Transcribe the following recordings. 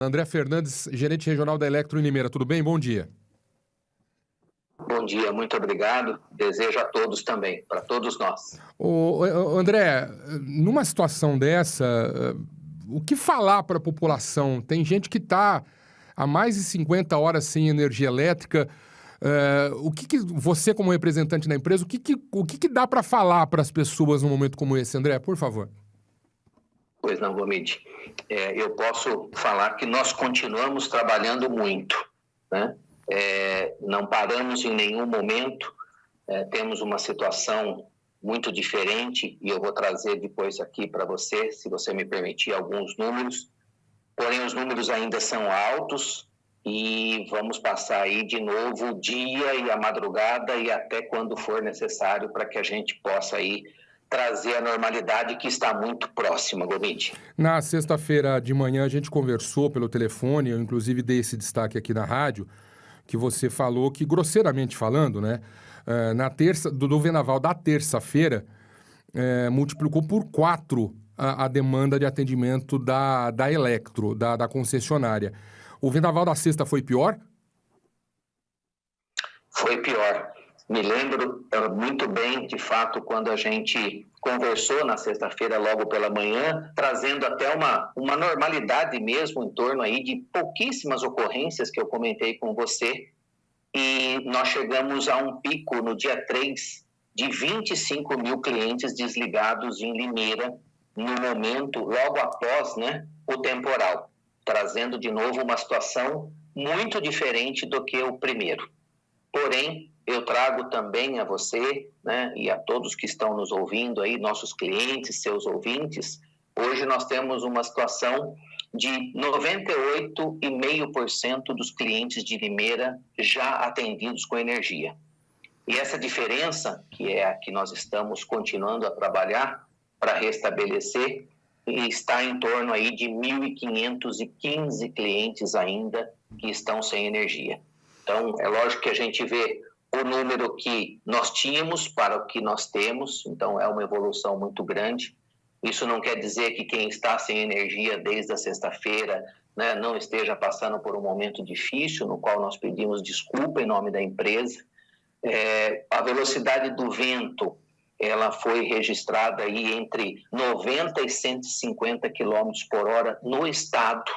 André Fernandes, gerente regional da Elektro em Limeira. Tudo bem? Bom dia. Bom dia, muito obrigado. Desejo a todos também, para todos nós. André, numa situação dessa, o que falar para a população? Tem gente que está há mais de 50 horas sem energia elétrica. O que você, como representante da empresa, o que dá para falar para as pessoas num momento como esse, André? Por favor. Pois não, Gomide. Eu posso falar que nós continuamos trabalhando muito, né? Não paramos em nenhum momento, temos uma situação muito diferente e eu vou trazer depois aqui para você, se você me permitir, alguns números, porém os números ainda são altos e vamos passar aí de novo o dia e a madrugada e até quando for necessário para que a gente possa aí trazer a normalidade que está muito próxima, Gomide. Na sexta-feira de manhã a gente conversou pelo telefone, eu inclusive dei esse destaque aqui na rádio, que você falou que, grosseiramente falando, né, na terça, do vendaval da terça-feira, multiplicou por 4 a demanda de atendimento da Elektro, da concessionária. O vendaval da sexta foi pior? Foi pior. Me lembro muito bem, de fato, quando a gente conversou na sexta-feira, logo pela manhã, trazendo até uma normalidade mesmo em torno aí de pouquíssimas ocorrências que eu comentei com você. E nós chegamos a um pico no dia 3 de 25 mil clientes desligados em Limeira, no momento, logo após, né, o temporal, trazendo de novo uma situação muito diferente do que o primeiro. Porém, eu trago também a você, né, e a todos que estão nos ouvindo aí, nossos clientes, seus ouvintes, hoje nós temos uma situação de 98,5% dos clientes de Limeira já atendidos com energia. E essa diferença, que é a que nós estamos continuando a trabalhar para restabelecer, está em torno aí de 1.515 clientes ainda que estão sem energia. Então, é lógico que a gente vê o número que nós tínhamos para o que nós temos, então é uma evolução muito grande. Isso não quer dizer que quem está sem energia desde a sexta-feira, né, não esteja passando por um momento difícil, no qual nós pedimos desculpa em nome da empresa. A velocidade do vento, ela foi registrada aí entre 90 e 150 km por hora no estado,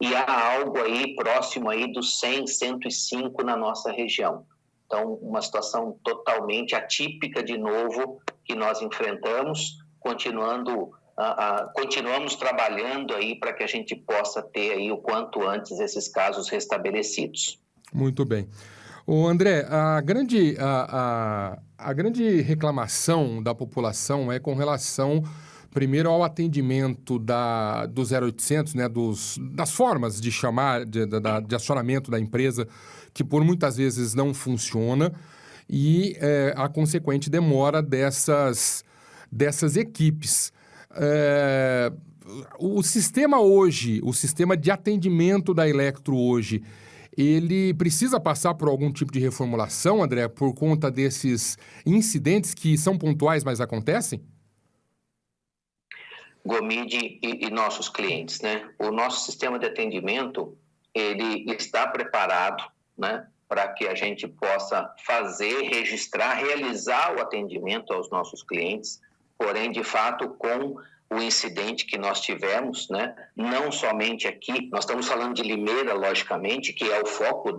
e há algo aí próximo aí dos 100, 105 na nossa região. Então, uma situação totalmente atípica de novo que nós enfrentamos, continuamos trabalhando aí para que a gente possa ter aí o quanto antes esses casos restabelecidos. Muito bem. André, a grande reclamação da população é com relação, primeiro, ao atendimento do 0800, né, das formas de chamar, de acionamento da empresa, que por muitas vezes não funciona, e a consequente demora dessas equipes. O sistema hoje, o sistema de atendimento da Elektro hoje, ele precisa passar por algum tipo de reformulação, André, por conta desses incidentes que são pontuais, mas acontecem? Gomide e nossos clientes, né? O nosso sistema de atendimento, ele está preparado, né, para que a gente possa fazer, registrar, realizar o atendimento aos nossos clientes, porém, de fato, com o incidente que nós tivemos, né, não somente aqui, nós estamos falando de Limeira, logicamente, que é o foco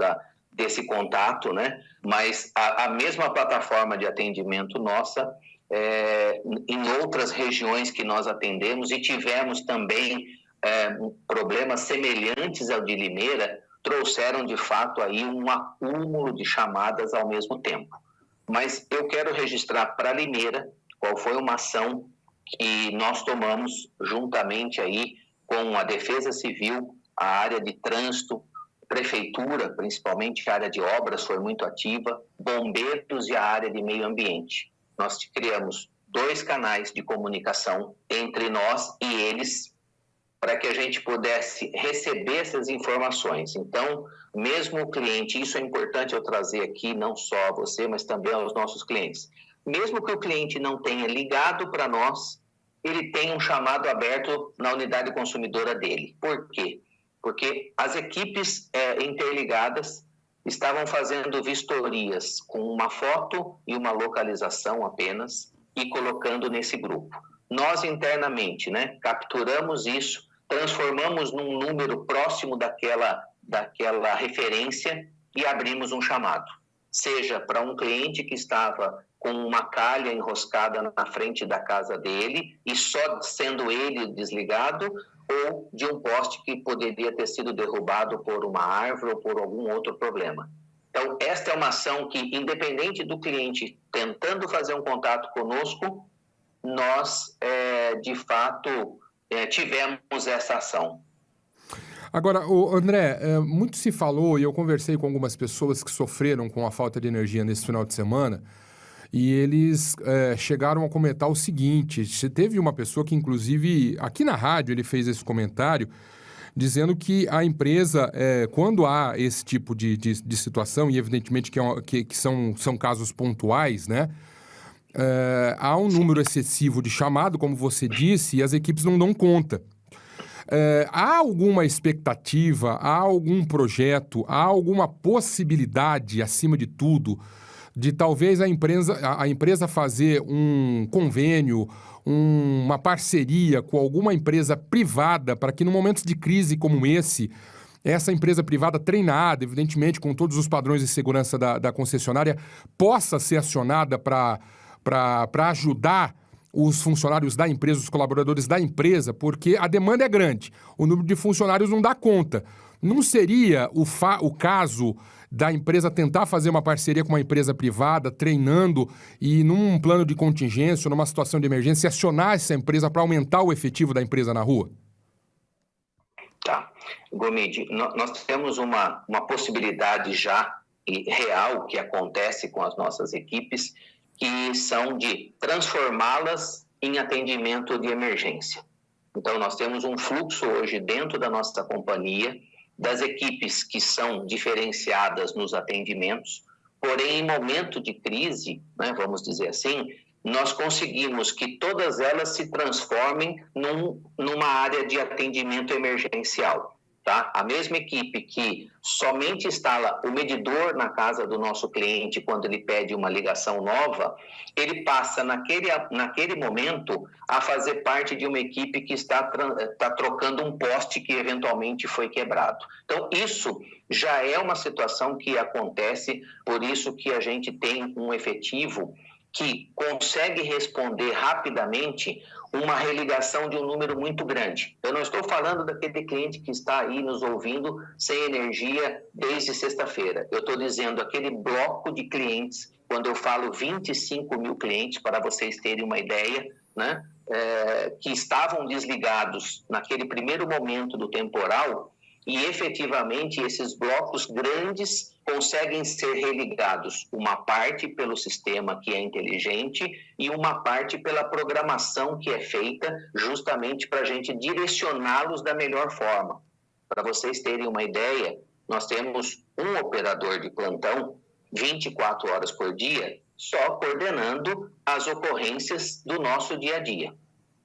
desse contato, né, mas a mesma plataforma de atendimento nossa, em outras regiões que nós atendemos e tivemos também problemas semelhantes ao de Limeira, trouxeram de fato aí um acúmulo de chamadas ao mesmo tempo. Mas eu quero registrar para Limeira qual foi uma ação que nós tomamos juntamente aí com a Defesa Civil, a área de trânsito, prefeitura, principalmente a área de obras foi muito ativa, bombeiros e a área de meio ambiente. Nós criamos 2 canais de comunicação entre nós e eles, para que a gente pudesse receber essas informações. Então, mesmo o cliente, isso é importante eu trazer aqui, não só a você, mas também aos nossos clientes. Mesmo que o cliente não tenha ligado para nós, ele tem um chamado aberto na unidade consumidora dele. Por quê? porque as equipes interligadas estavam fazendo vistorias com uma foto e uma localização apenas e colocando nesse grupo. Nós internamente, né, capturamos isso, transformamos num número próximo daquela referência e abrimos um chamado. Seja para um cliente que estava com uma calha enroscada na frente da casa dele e só sendo ele desligado, ou de um poste que poderia ter sido derrubado por uma árvore ou por algum outro problema. Então, esta é uma ação que, independente do cliente tentando fazer um contato conosco, nós, de fato, tivemos essa ação. Agora, André, muito se falou, e eu conversei com algumas pessoas que sofreram com a falta de energia nesse final de semana, e eles chegaram a comentar o seguinte: teve uma pessoa que, inclusive, aqui na rádio, ele fez esse comentário, dizendo que a empresa, quando há esse tipo de situação, e evidentemente que são casos pontuais, né? Há um número excessivo de chamado, como você disse, e as equipes não dão conta. Há alguma expectativa, há algum projeto, há alguma possibilidade, acima de tudo, de talvez a empresa fazer um convênio, uma parceria com alguma empresa privada para que, num momento de crise como esse, essa empresa privada treinada, evidentemente, com todos os padrões de segurança da concessionária, possa ser acionada para ajudar os funcionários da empresa, os colaboradores da empresa, porque a demanda é grande, o número de funcionários não dá conta. Não seria o caso da empresa tentar fazer uma parceria com uma empresa privada, treinando e num plano de contingência, numa situação de emergência, acionar essa empresa para aumentar o efetivo da empresa na rua? Tá. Gomide, nós temos uma possibilidade já real que acontece com as nossas equipes, que são de transformá-las em atendimento de emergência. Então, nós temos um fluxo hoje dentro da nossa companhia, das equipes que são diferenciadas nos atendimentos, porém, em momento de crise, né, vamos dizer assim, nós conseguimos que todas elas se transformem numa área de atendimento emergencial. Tá? A mesma equipe que somente instala o medidor na casa do nosso cliente quando ele pede uma ligação nova, ele passa naquele momento a fazer parte de uma equipe que está trocando um poste que eventualmente foi quebrado. Então, isso já é uma situação que acontece, por isso que a gente tem um efetivo que consegue responder rapidamente uma religação de um número muito grande. Eu não estou falando daquele cliente que está aí nos ouvindo sem energia desde sexta-feira. Eu estou dizendo aquele bloco de clientes, quando eu falo 25 mil clientes, para vocês terem uma ideia, né, que estavam desligados naquele primeiro momento do temporal, e efetivamente esses blocos grandes conseguem ser religados, uma parte pelo sistema que é inteligente e uma parte pela programação que é feita justamente para a gente direcioná-los da melhor forma. Para vocês terem uma ideia, nós temos um operador de plantão 24 horas por dia só coordenando as ocorrências do nosso dia a dia.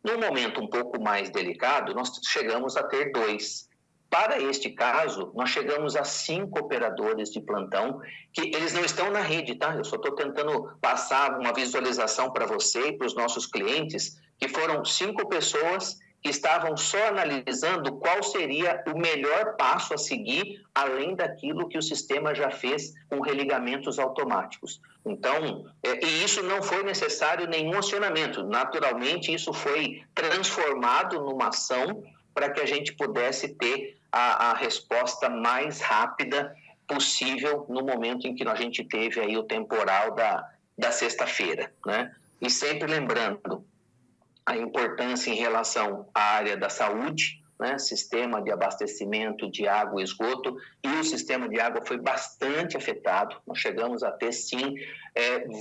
Num momento um pouco mais delicado, nós chegamos a ter 2. Para este caso, nós chegamos a 5 operadores de plantão, que eles não estão na rede, tá? Eu só estou tentando passar uma visualização para você e para os nossos clientes, que foram 5 pessoas que estavam só analisando qual seria o melhor passo a seguir, além daquilo que o sistema já fez com religamentos automáticos. Então, e isso não foi necessário nenhum acionamento. Naturalmente, isso foi transformado numa ação para que a gente pudesse ter a resposta mais rápida possível no momento em que a gente teve aí o temporal da sexta-feira, né? E sempre lembrando a importância em relação à área da saúde, né? Sistema de abastecimento de água e esgoto, e o sistema de água foi bastante afetado. Nós chegamos a ter, sim,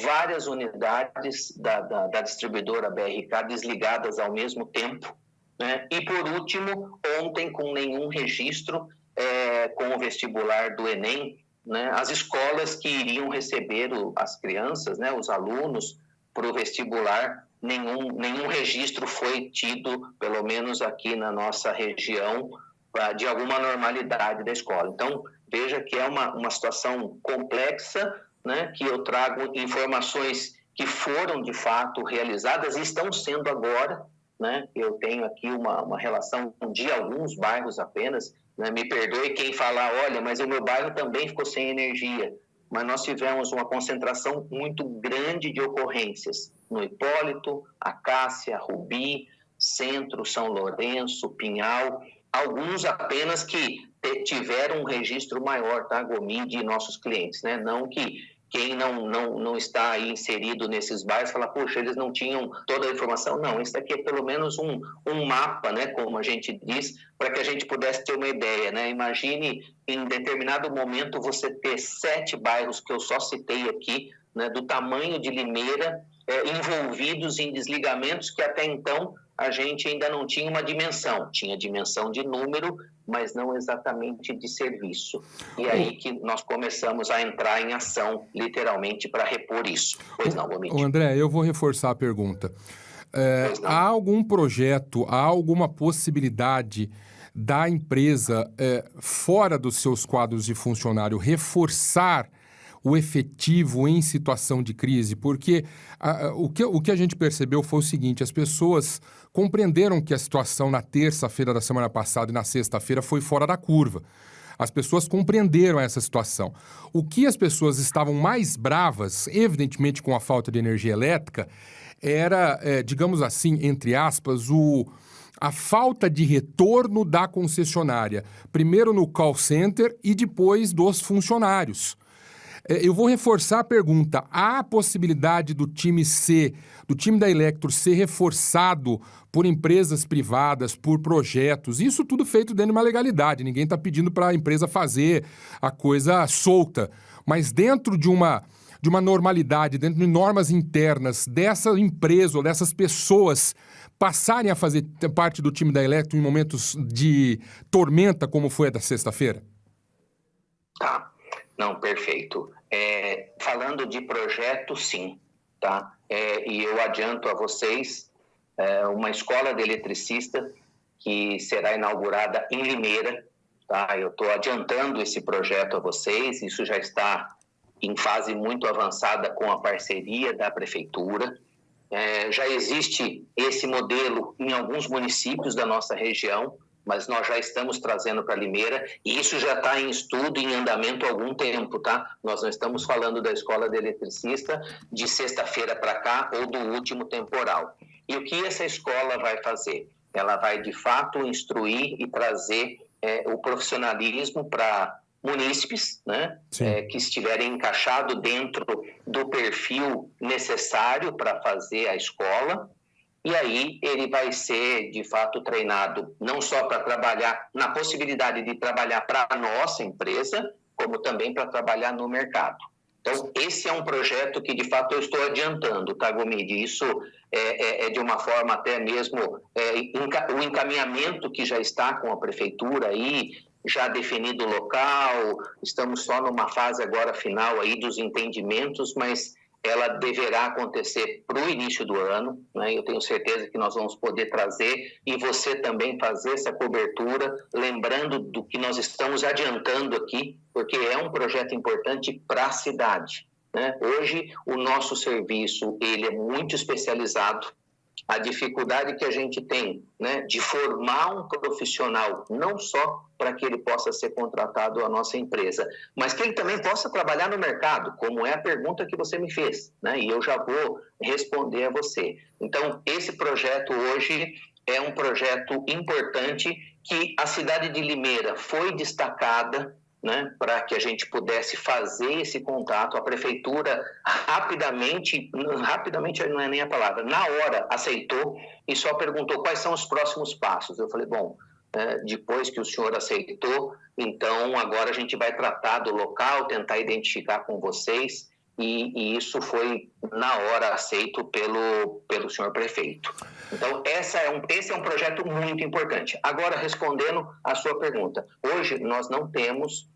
várias unidades da distribuidora BRK desligadas ao mesmo tempo, né? E, por último, ontem, com nenhum registro com o vestibular do Enem, né? As escolas que iriam receber as crianças, né? Os alunos, para o vestibular, nenhum registro foi tido, pelo menos aqui na nossa região, de alguma normalidade da escola. Então, veja que é uma situação complexa, né, que eu trago informações que foram, de fato, realizadas e estão sendo agora, né? Eu tenho aqui uma relação de alguns bairros apenas, né? Me perdoe quem falar, olha, mas o meu bairro também ficou sem energia. Mas nós tivemos uma concentração muito grande de ocorrências no Hipólito, Acácia, Rubi, Centro, São Lourenço, Pinhal, alguns apenas que tiveram um registro maior, tá, Gomi, de nossos clientes, né? Não que quem não está aí inserido nesses bairros fala, poxa, eles não tinham toda a informação. Não, isso aqui é pelo menos um mapa, né, como a gente diz, para que a gente pudesse ter uma ideia, né? Imagine, em determinado momento, você ter 7 bairros, que eu só citei aqui, né, do tamanho de Limeira, envolvidos em desligamentos que até então a gente ainda não tinha uma dimensão. Tinha dimensão de número, mas não exatamente de serviço. E aí que nós começamos a entrar em ação, literalmente, para repor isso. Pois não, Gomide. André, eu vou reforçar a pergunta. Há algum projeto, há alguma possibilidade da empresa, fora dos seus quadros de funcionário, reforçar o efetivo em situação de crise? Porque o que a gente percebeu foi o seguinte, as pessoas compreenderam que a situação na terça-feira da semana passada e na sexta-feira foi fora da curva. As pessoas compreenderam essa situação. O que as pessoas estavam mais bravas, evidentemente com a falta de energia elétrica, era, digamos assim, entre aspas, a falta de retorno da concessionária. Primeiro no call center e depois dos funcionários. Eu vou reforçar a pergunta. Há a possibilidade do time da Electro ser reforçado por empresas privadas, por projetos? Isso tudo feito dentro de uma legalidade. Ninguém está pedindo para a empresa fazer a coisa solta. Mas dentro de uma normalidade, dentro de normas internas dessa empresa ou dessas pessoas passarem a fazer parte do time da Electro em momentos de tormenta, como foi a da sexta-feira? Tá. Não, perfeito. Falando de projeto, sim, tá? E eu adianto a vocês uma escola de eletricista que será inaugurada em Limeira, tá? Eu estou adiantando esse projeto a vocês, isso já está em fase muito avançada com a parceria da prefeitura. Já existe esse modelo em alguns municípios da nossa região, mas nós já estamos trazendo para Limeira e isso já está em estudo, em andamento há algum tempo, tá? Nós não estamos falando da escola de eletricista de sexta-feira para cá ou do último temporal. E o que essa escola vai fazer? Ela vai, de fato, instruir e trazer o profissionalismo para munícipes, né? Que estiverem encaixados dentro do perfil necessário para fazer a escola. E aí ele vai ser, de fato, treinado não só para trabalhar, na possibilidade de trabalhar para a nossa empresa, como também para trabalhar no mercado. Então, esse é um projeto que, de fato, eu estou adiantando, tá, Gomide? Isso é de uma forma até mesmo o encaminhamento que já está com a prefeitura aí, já definido o local, estamos só numa fase agora final aí dos entendimentos, mas ela deverá acontecer para o início do ano, né? Eu tenho certeza que nós vamos poder trazer e você também fazer essa cobertura, lembrando do que nós estamos adiantando aqui, porque é um projeto importante para a cidade, né? Hoje, o nosso serviço ele é muito especializado. A dificuldade que a gente tem, né, de formar um profissional, não só para que ele possa ser contratado à nossa empresa, mas que ele também possa trabalhar no mercado, como é a pergunta que você me fez, né? E eu já vou responder a você. Então, esse projeto hoje é um projeto importante que a cidade de Limeira foi destacada, né, para que a gente pudesse fazer esse contato. A prefeitura rapidamente não é nem a palavra, na hora aceitou e só perguntou quais são os próximos passos. Eu falei, bom, depois que o senhor aceitou, então agora a gente vai tratar do local, tentar identificar com vocês e isso foi na hora aceito pelo senhor prefeito. Então, esse é um projeto muito importante. Agora, respondendo à sua pergunta, hoje nós não temos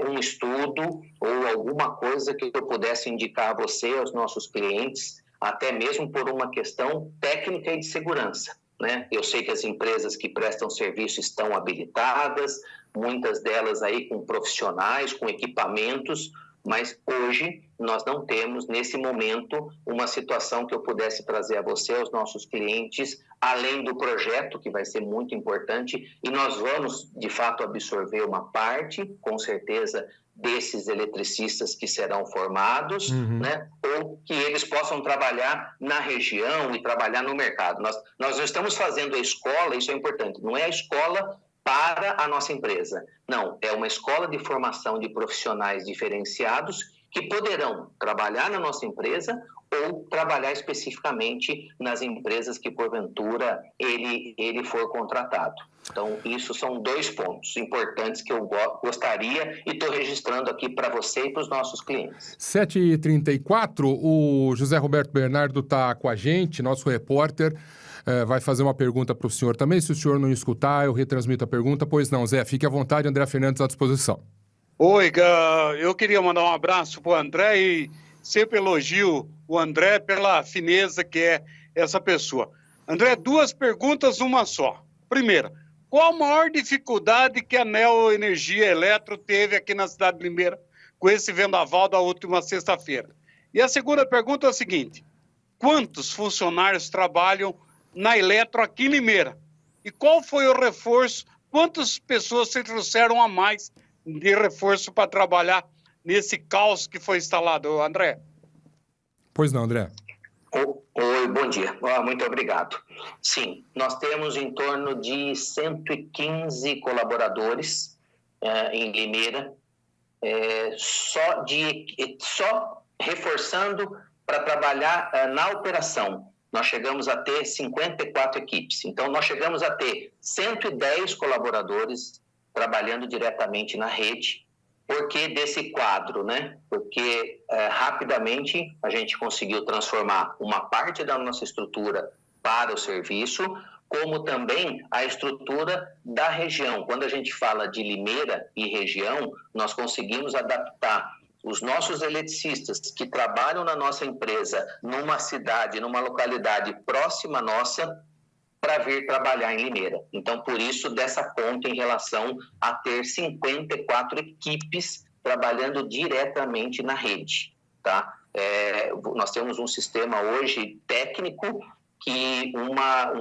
um estudo ou alguma coisa que eu pudesse indicar a você, aos nossos clientes, até mesmo por uma questão técnica e de segurança. né? Eu sei que as empresas que prestam serviço estão habilitadas, muitas delas aí com profissionais, com equipamentos, mas hoje nós não temos, nesse momento, uma situação que eu pudesse trazer a você, aos nossos clientes, além do projeto, que vai ser muito importante, e nós vamos, de fato, absorver uma parte, com certeza, desses eletricistas que serão formados, né? Ou que eles possam trabalhar na região e trabalhar no mercado. Nós não estamos fazendo a escola, isso é importante, não é a escola para a nossa empresa. Não, é uma escola de formação de profissionais diferenciados que poderão trabalhar na nossa empresa ou trabalhar especificamente nas empresas que, porventura, ele for contratado. Então, isso são 2 pontos importantes que eu gostaria e estou registrando aqui para você e para os nossos clientes. 7h34, o José Roberto Bernardo está com a gente, nosso repórter, vai fazer uma pergunta para o senhor também. Se o senhor não escutar, eu retransmito a pergunta. Pois não, Zé, fique à vontade, André Fernandes à disposição. Oi, eu queria mandar um abraço para o André e sempre elogio o André pela fineza que é essa pessoa. André, 2 perguntas, uma só. Primeira, qual a maior dificuldade que a Neo Energia Eletro teve aqui na cidade de Limeira com esse vendaval da última sexta-feira? E a segunda pergunta é a seguinte: quantos funcionários trabalham na Eletro aqui em Limeira? E qual foi o reforço? Quantas pessoas se trouxeram a mais de reforço para trabalhar nesse caos que foi instalado, André? Pois não, André. Oi, bom dia. Muito obrigado. Sim, nós temos em torno de 115 colaboradores em Limeira, só reforçando para trabalhar na operação. Nós chegamos a ter 54 equipes. Então, nós chegamos a ter 110 colaboradores trabalhando diretamente na rede. Por que desse quadro, né? Porque rapidamente a gente conseguiu transformar uma parte da nossa estrutura para o serviço, como também a estrutura da região. Quando a gente fala de Limeira e região, nós conseguimos adaptar os nossos eletricistas que trabalham na nossa empresa, numa cidade, numa localidade próxima nossa, para vir trabalhar em Limeira. Então, por isso, dessa conta em relação a ter 54 equipes trabalhando diretamente na rede, tá? Nós temos um sistema hoje técnico que uma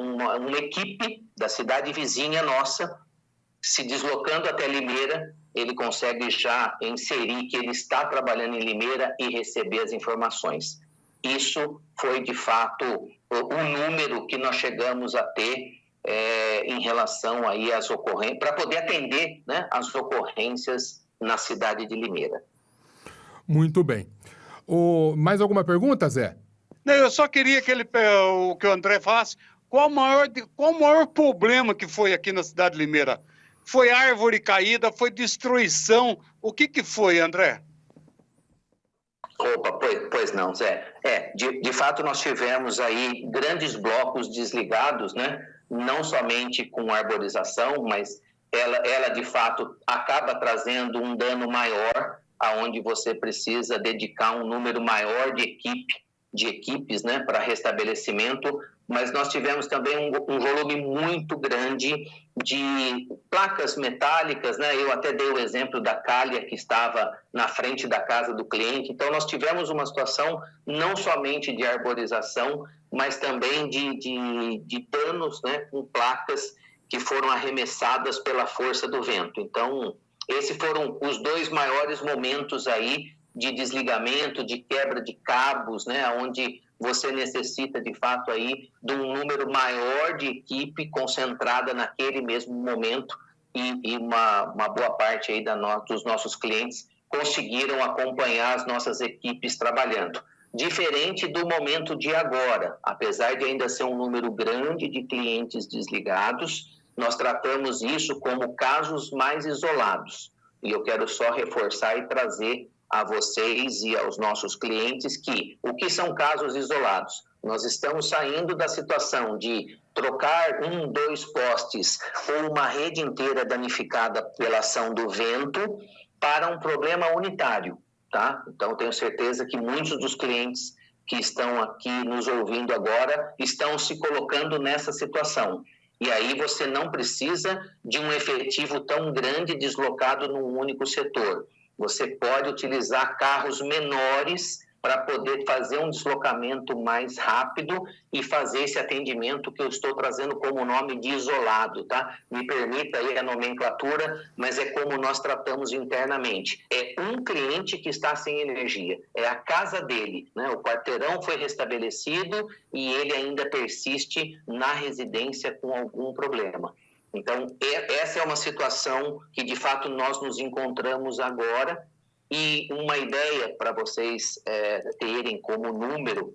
equipe da cidade vizinha nossa, se deslocando até Limeira, ele consegue já inserir que ele está trabalhando em Limeira e receber as informações. Isso foi, de fato, o número que nós chegamos a ter em relação aí às ocorrências, para poder atender, né, as ocorrências na cidade de Limeira. Muito bem. Mais alguma pergunta, Zé? Não, eu só queria que o André falasse qual o maior problema que foi aqui na cidade de Limeira. Foi árvore caída, foi destruição, o que foi, André? Opa, pois não, Zé. De fato, nós tivemos aí grandes blocos desligados, né? Não somente com arborização, mas ela de fato acaba trazendo um dano maior, aonde você precisa dedicar um número maior de equipes, né, para restabelecimento, mas nós tivemos também um volume muito grande de placas metálicas, né? Eu até dei o exemplo da calha que estava na frente da casa do cliente. Então, nós tivemos uma situação não somente de arborização, mas também de danos, né, com placas que foram arremessadas pela força do vento. Então, esses foram os 2 maiores momentos aí de desligamento, de quebra de cabos, né, onde você necessita, de fato, aí de um número maior de equipe concentrada naquele mesmo momento e uma boa parte aí dos nossos clientes conseguiram acompanhar as nossas equipes trabalhando. Diferente do momento de agora, apesar de ainda ser um número grande de clientes desligados, nós tratamos isso como casos mais isolados. E eu quero só reforçar e trazer a vocês e aos nossos clientes que o que são casos isolados? Nós estamos saindo da situação de trocar 1, 2 postes ou uma rede inteira danificada pela ação do vento para um problema unitário, tá? Então, tenho certeza que muitos dos clientes que estão aqui nos ouvindo agora estão se colocando nessa situação. E aí você não precisa de um efetivo tão grande deslocado num único setor. Você pode utilizar carros menores para poder fazer um deslocamento mais rápido e fazer esse atendimento que eu estou trazendo como nome de isolado, tá? Me permita aí a nomenclatura, mas é como nós tratamos internamente. É um cliente que está sem energia, é a casa dele, né? O quarteirão foi restabelecido e ele ainda persiste na residência com algum problema. Então, essa é uma situação que, de fato, nós nos encontramos agora. E uma ideia para vocês terem como número,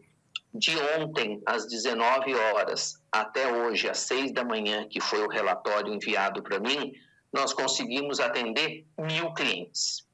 de ontem às 19 horas até hoje às 6 da manhã, que foi o relatório enviado para mim, nós conseguimos atender 1.000 clientes.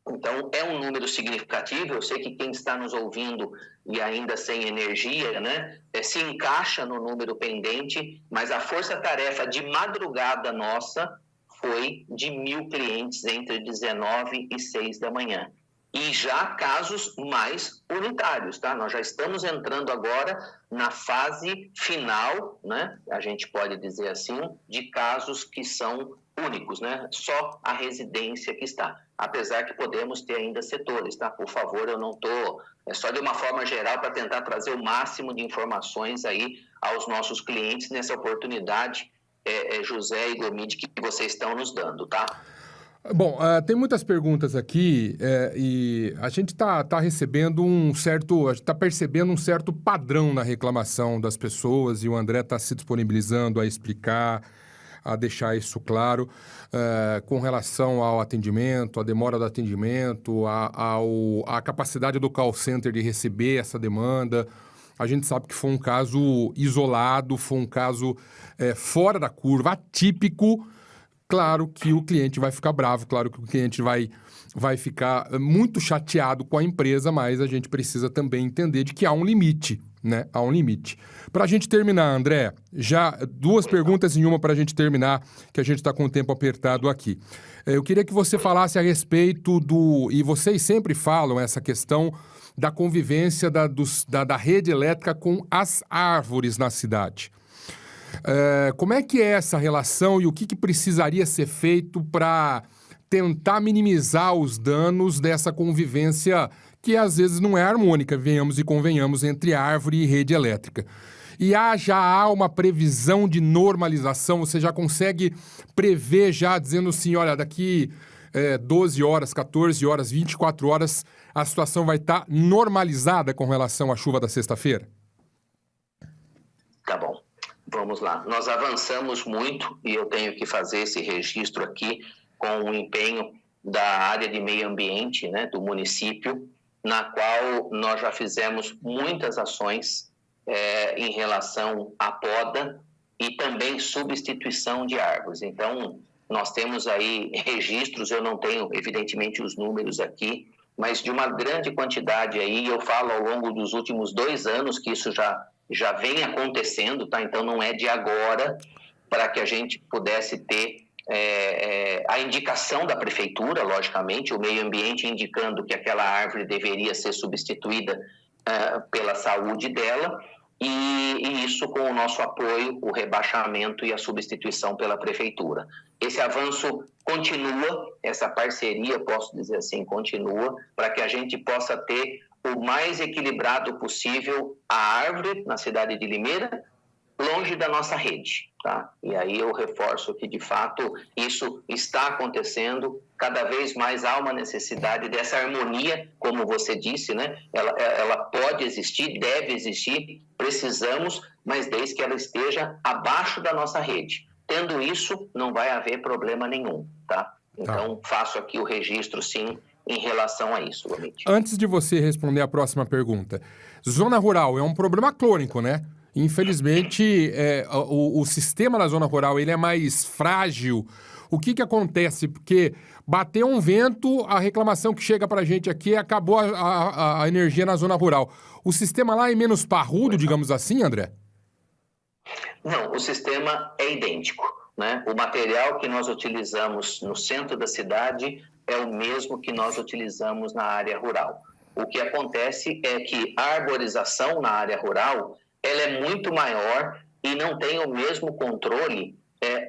Então, é um número significativo. Eu sei que quem está nos ouvindo e ainda sem energia, né, se encaixa no número pendente, mas a força-tarefa de madrugada nossa foi de 1.000 clientes entre 19 e 6 da manhã. E já casos mais unitários, tá? Nós já estamos entrando agora na fase final, né? A gente pode dizer assim, de casos que são únicos, né? Só a residência que está. Apesar que podemos ter ainda setores, tá? Por favor, eu não estou... É só de uma forma geral para tentar trazer o máximo de informações aí aos nossos clientes nessa oportunidade, José e Gomide, que vocês estão nos dando, tá? Bom, tem muitas perguntas aqui e a gente está recebendo a gente está percebendo um certo padrão na reclamação das pessoas e o André está se disponibilizando a explicar, a deixar isso claro com relação ao atendimento, a demora do atendimento, a capacidade do call center de receber essa demanda. A gente sabe que foi um caso isolado, foi um caso fora da curva, atípico. Claro que o cliente vai ficar bravo, claro que o cliente vai ficar muito chateado com a empresa, mas a gente precisa também entender de que há um limite, né? Há um limite. Para a gente terminar, André, já 2 perguntas em uma para a gente terminar, que a gente está com o tempo apertado aqui. Eu queria que você falasse a respeito e vocês sempre falam essa questão da convivência da rede elétrica com as árvores na cidade. Como é que é essa relação e o que precisaria ser feito para tentar minimizar os danos dessa convivência que às vezes não é harmônica, venhamos e convenhamos, entre árvore e rede elétrica? E já há uma previsão de normalização? Você já consegue prever já dizendo assim, olha, daqui 12 horas, 14 horas, 24 horas, a situação vai estar normalizada com relação à chuva da sexta-feira? Tá bom. Vamos lá. Nós avançamos muito e eu tenho que fazer esse registro aqui com o empenho da área de meio ambiente, né, do município, na qual nós já fizemos muitas ações em relação à poda e também substituição de árvores. Então, nós temos aí registros, eu não tenho, evidentemente, os números aqui, mas de uma grande quantidade aí, eu falo ao longo dos últimos 2 anos que isso já vem acontecendo, tá? Então não é de agora, para que a gente pudesse ter a indicação da prefeitura, logicamente, o meio ambiente indicando que aquela árvore deveria ser substituída pela saúde dela, e isso com o nosso apoio, o rebaixamento e a substituição pela prefeitura. Esse avanço continua, essa parceria, posso dizer assim, continua, para que a gente possa ter o mais equilibrado possível a árvore na cidade de Limeira, longe da nossa rede, tá? E aí eu reforço que, de fato, isso está acontecendo, cada vez mais há uma necessidade dessa harmonia, como você disse, né? Ela pode existir, deve existir, precisamos, mas desde que ela esteja abaixo da nossa rede. Tendo isso, não vai haver problema nenhum, tá? Então, faço aqui o registro, sim, em relação a isso, Gomide. Antes de você responder a próxima pergunta, zona rural é um problema crônico, né? Infelizmente, o sistema da zona rural ele é mais frágil. O que acontece? Porque bateu um vento, a reclamação que chega para a gente aqui acabou a energia na zona rural. O sistema lá é menos parrudo, digamos assim, André? Não, o sistema é idêntico, né? O material que nós utilizamos no centro da cidade é o mesmo que nós utilizamos na área rural. o que acontece é que a arborização na área rural ela é muito maior e não tem o mesmo controle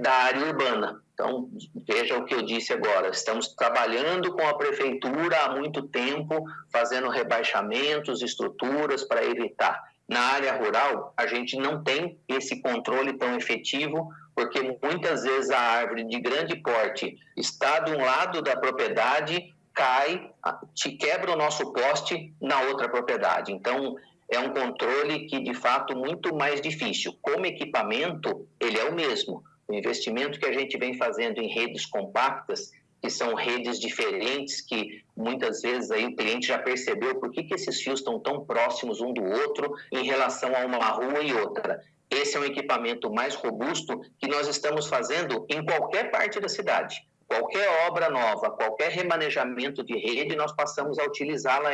da área urbana. Então, veja o que eu disse agora, estamos trabalhando com a prefeitura há muito tempo, fazendo rebaixamentos, estruturas para evitar. Na área rural, a gente não tem esse controle tão efetivo, porque muitas vezes a árvore de grande porte está de um lado da propriedade, cai, te quebra o nosso poste na outra propriedade. Então, é um controle que, de fato, muito mais difícil. Como equipamento, ele é o mesmo. O investimento que a gente vem fazendo em redes compactas, que são redes diferentes, que muitas vezes aí o cliente já percebeu por que esses fios estão tão próximos um do outro em relação a uma rua e outra. Esse é um equipamento mais robusto que nós estamos fazendo em qualquer parte da cidade. Qualquer obra nova, qualquer remanejamento de rede, nós passamos a utilizá-la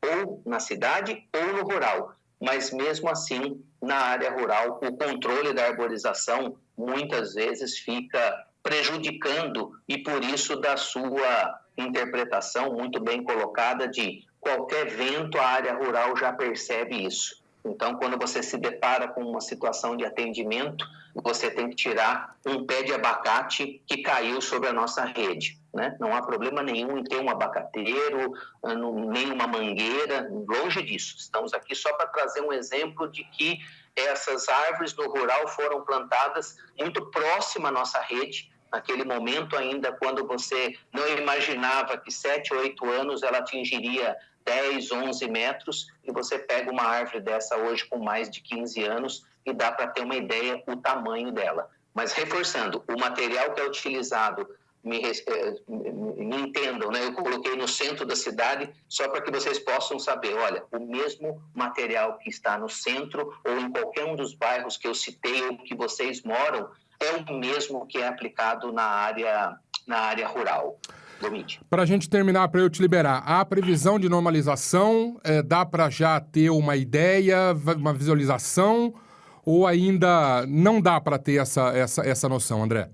ou na cidade ou no rural. Mas mesmo assim, na área rural, o controle da arborização muitas vezes fica prejudicando e por isso da sua interpretação muito bem colocada de qualquer vento, a área rural já percebe isso. Então, quando você se depara com uma situação de atendimento, você tem que tirar um pé de abacate que caiu sobre a nossa rede, né? Não há problema nenhum em ter um abacateiro, nem uma mangueira, longe disso. Estamos aqui só para trazer um exemplo de que essas árvores no rural foram plantadas muito próxima à nossa rede, naquele momento ainda quando você não imaginava que 7 ou 8 anos ela atingiria 10, 11 metros, e você pega uma árvore dessa hoje com mais de 15 anos e dá para ter uma ideia o tamanho dela. Mas reforçando, o material que é utilizado, me entendam, né? Eu coloquei no centro da cidade só para que vocês possam saber, olha, o mesmo material que está no centro ou em qualquer um dos bairros que eu citei ou que vocês moram, é o mesmo que é aplicado na área rural. Para a gente terminar, para eu te liberar, a previsão de normalização, dá para já ter uma ideia, uma visualização, ou ainda não dá para ter essa noção, André?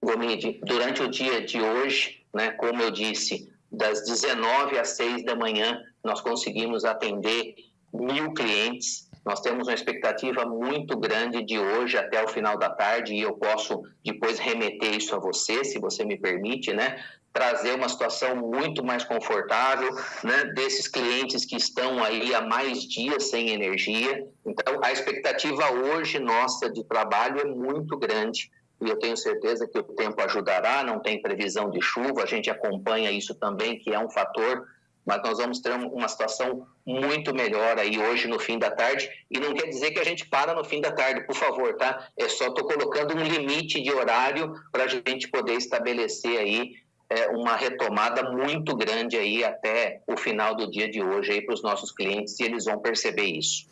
Gomide, durante o dia de hoje, né, como eu disse, das 19 às 6 da manhã, nós conseguimos atender 1.000 clientes. Nós temos uma expectativa muito grande de hoje até o final da tarde, e eu posso depois remeter isso a você, se você me permite, né? Trazer uma situação muito mais confortável, né? Desses clientes que estão aí há mais dias sem energia. Então, a expectativa hoje nossa de trabalho é muito grande, e eu tenho certeza que o tempo ajudará, não tem previsão de chuva, a gente acompanha isso também, que é um fator, mas nós vamos ter uma situação muito melhor aí hoje no fim da tarde, e não quer dizer que a gente para no fim da tarde, por favor, tá? Só estou colocando um limite de horário para a gente poder estabelecer aí uma retomada muito grande aí até o final do dia de hoje aí para os nossos clientes, e eles vão perceber isso.